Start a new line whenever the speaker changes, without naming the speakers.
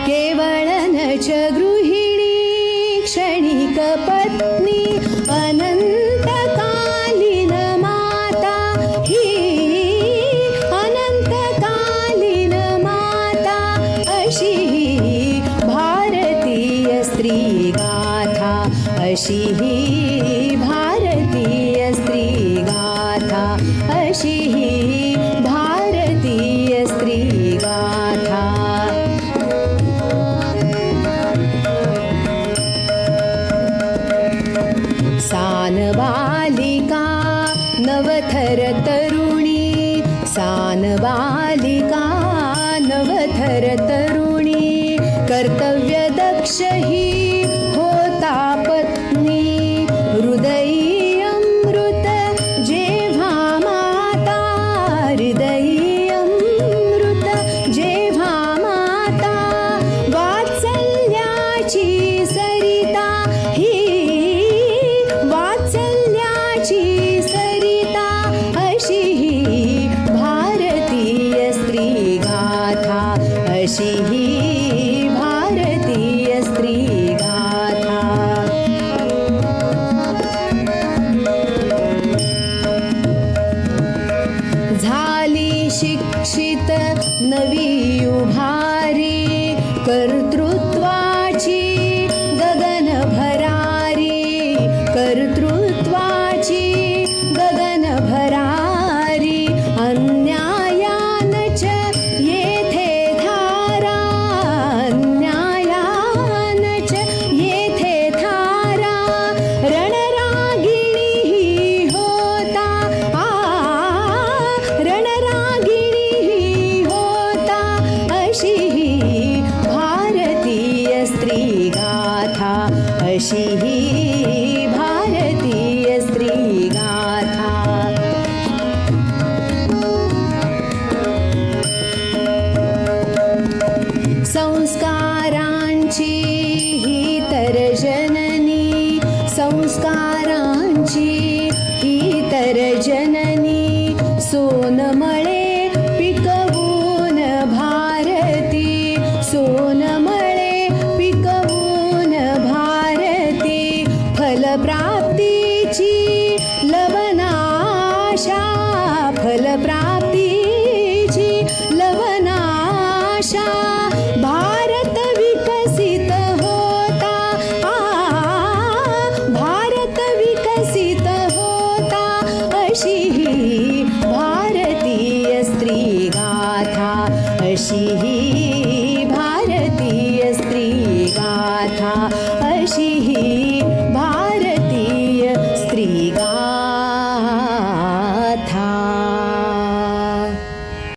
केवळ न च गृहिणी क्षणिक पत्नी अनंतकालीन माता ही अनंतकालीन माता अशी ही भारतीय स्त्री गाथा अशी ही भारतीय स्त्री गाथा अशी ही भारतीय स्त्री गाथा सानबालिका नवथर तरुणी सानबालिका नवथर तरुणी कर्तव्य दक्ष ही होता पत्नी हृदयी अमृत जेव्हा माता हृदयी अमृत जेव्हा माता वात्सल्याची सरिता ही वात्सल्याची सरिता अशी ही भारतीय स्त्री गाथा अशी ही भारतीय स्त्री गाथा झाली शिक्षित नवी उभारी कर्तृत्वाची गगन भरारी कर्तृत्वाची गगन भरारी अन्यायान च येथे धारा अन्यायान च येथे धारा रणरागिणी ही होता रणरागिणी ही होता अशी ही भारतीय स्त्री गाथा अशी ही भारतीय स्त्री गाथा संस्कारांची ही तर जननी संस्कारांची ही तर जननी सोनमळे पिकवून भारती सोनमळे पिकवून भारती फलप्राप्तीची लवनाशा फलप्राप्तीची लवनाशा भारत विकसित होता भारत विकसित होता अशी ही भारतीय स्त्री गाथा अशी ही भारतीय स्त्री गाथा अशी ही